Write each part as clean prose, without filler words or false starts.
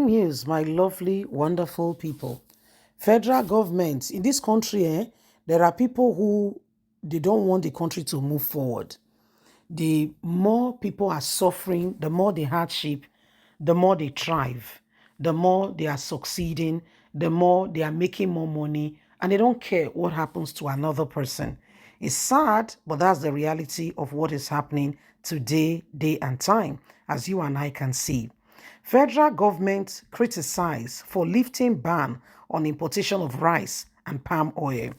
News, my lovely, wonderful people. Federal government in this country, there are people who they don't want the country to move forward. The more people are suffering, the more the hardship, the more they thrive, the more they are succeeding, the more they are making more money, and they don't care what happens to another person. It's sad, but that's the reality of what is happening today, day and time, as you and I can see. Federal government criticized for lifting ban on importation of rice and palm oil.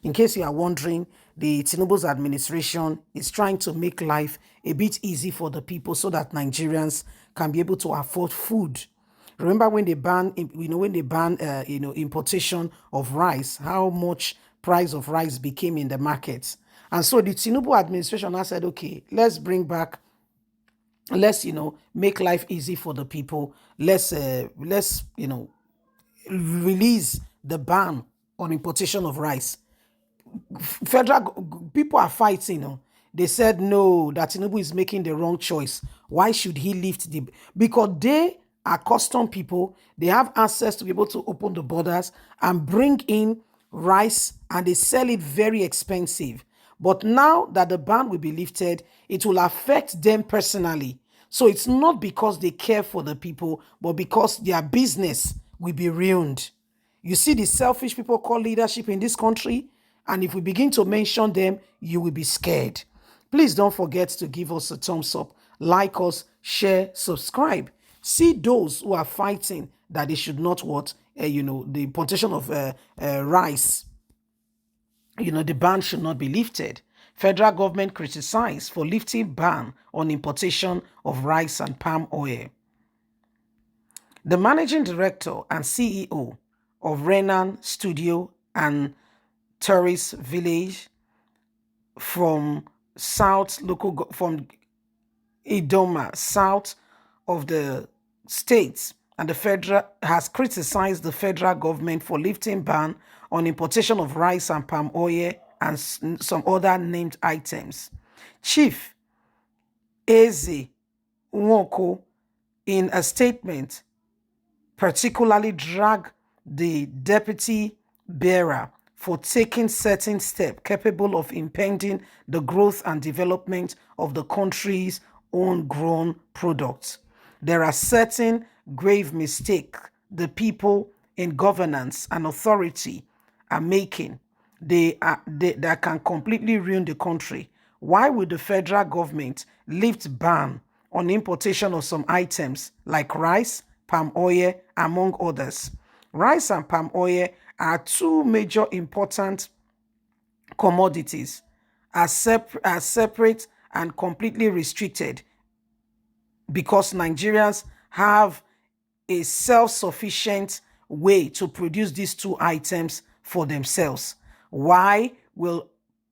In case you are wondering, the Tinubu's administration is trying to make life a bit easy for the people so that Nigerians can be able to afford food. Remember when they ban, importation of rice, how much price of rice became in the market. And so the Tinubu administration has said, okay, let's bring back, let's, make life easy for the people. Let's release the ban on importation of rice. Federal people are fighting. They said no, that Tinubu is making the wrong choice. Why should he lift the? Because they are custom people. They have access to be able to open the borders and bring in rice, and they sell it very expensive. But now that the ban will be lifted, it will affect them personally. So it's not because they care for the people, but because their business will be ruined. You see the selfish people called leadership in this country, and if we begin to mention them, you will be scared. Please don't forget to give us a thumbs up, like us, share, subscribe. See those who are fighting that they should not the importation of rice, the ban should not be lifted. Federal government criticized for lifting ban on importation of rice and palm oil. The managing director and CEO of Renan Studio and Tourist Village from from Idoma, south of the states, and the federal has criticized the federal government for lifting ban on importation of rice and palm oil and some other named items. Chief Eze Nwoko, in a statement, particularly dragged the deputy bearer for taking certain steps capable of impeding the growth and development of the country's own grown products. There are certain grave mistakes the people in governance and authority are making. That can completely ruin the country. Why would the federal government lift ban on importation of some items like rice, palm oil, among others? Rice and palm oil are two major important commodities, are separate and completely restricted because Nigerians have a self-sufficient way to produce these two items for themselves. Why will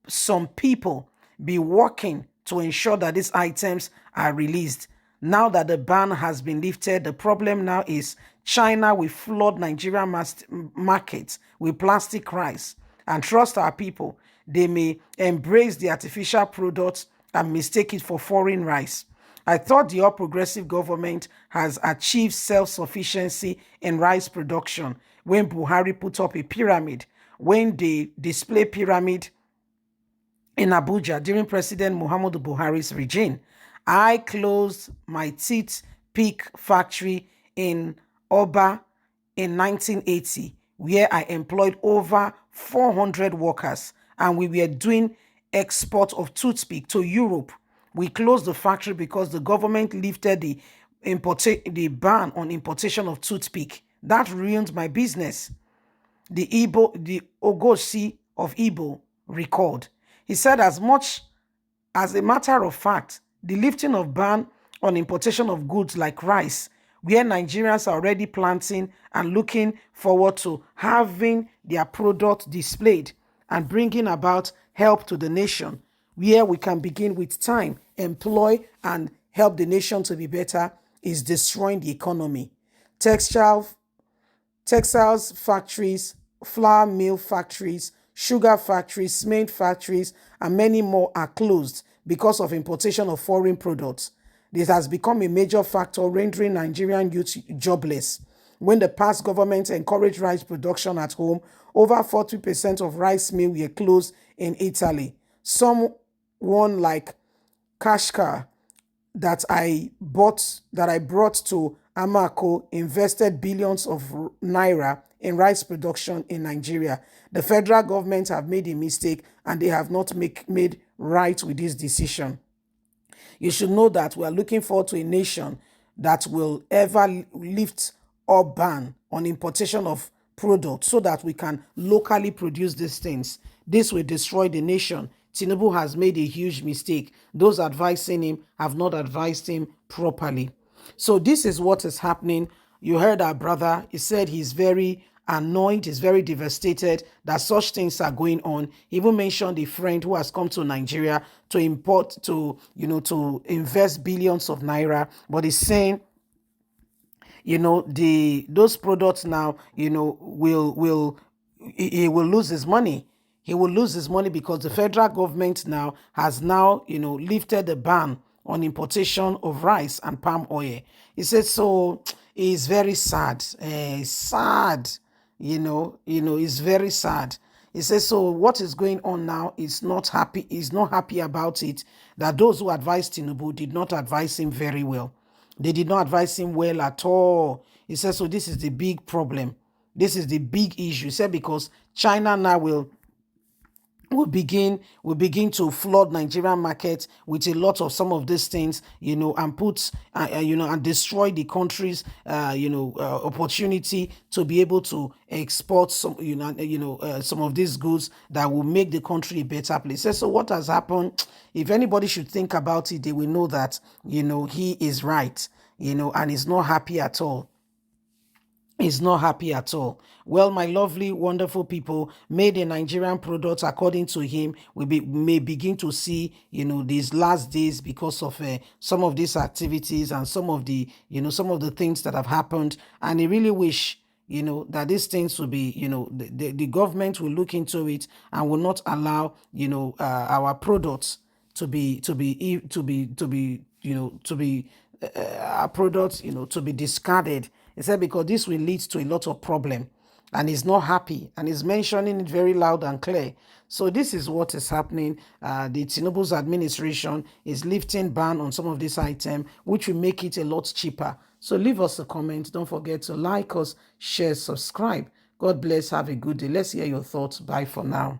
some people be working to ensure that these items are released? Now that the ban has been lifted, the problem now is China will flood Nigerian markets with plastic rice. And trust our people, they may embrace the artificial products and mistake it for foreign rice. I thought the All Progressive government has achieved self-sufficiency in rice production when Buhari put up a pyramid, when they display pyramid in Abuja during President Muhammadu Buhari's regime. I closed my teeth pick factory in Oba in 1980, where I employed over 400 workers, and we were doing export of toothpick to Europe. We closed the factory because the government lifted the ban on importation of toothpick. That ruined my business. The Ogosi of Igbo recalled. He said, as a matter of fact, the lifting of ban on importation of goods like rice, where Nigerians are already planting and looking forward to having their product displayed and bringing about help to the nation, where we can begin with time, employ and help the nation to be better, is destroying the economy. Textiles factories, flour mill factories, sugar factories, cement factories, and many more are closed because of importation of foreign products. This has become a major factor rendering Nigerian youth jobless. When the past government encouraged rice production at home, over 40% of rice mills were closed in Italy. Someone like Kashkar that I brought to Amako invested billions of naira in rice production in Nigeria. The federal government have made a mistake and they have not made right with this decision. You should know that we are looking forward to a nation that will ever lift or ban on importation of products so that we can locally produce these things. This will destroy the nation. Tinubu has made a huge mistake. Those advising him have not advised him properly. So this is what is happening. You heard our brother. He said he's very annoyed, he's very devastated that such things are going on. He even mentioned a friend who has come to Nigeria to import, to invest billions of naira. But he's saying, those products now, he will lose his money. He will lose his money because the federal government now has lifted the ban on importation of rice and palm oil. He said so. He's very sad. Sad. He's very sad. He says, so what is going on now is not happy. He's not happy about it. That those who advised Tinubu did not advise him very well. They did not advise him well at all. He says, so this is the big problem. This is the big issue. He said, because China now will begin to flood Nigerian market with a lot of some of these things, and put, and destroy the country's, opportunity to be able to export some, some of these goods that will make the country a better place. So what has happened? If anybody should think about it, they will know that, he is right, and he's not happy at all. Is not happy at all. Well, my lovely, wonderful people, made in Nigerian products, according to him, may begin to see, these last days because of some of these activities and some of the things that have happened. And he really wish, that these things will be, the government will look into it and will not allow, our products to be our products, to be discarded. He said because this will lead to a lot of problem, and he's not happy, and he's mentioning it very loud and clear. So this is what is happening. The Tinubu's administration is lifting ban on some of this item, which will make it a lot cheaper. So leave us a comment. Don't forget to like us, share, subscribe. God bless. Have a good day. Let's hear your thoughts. Bye for now.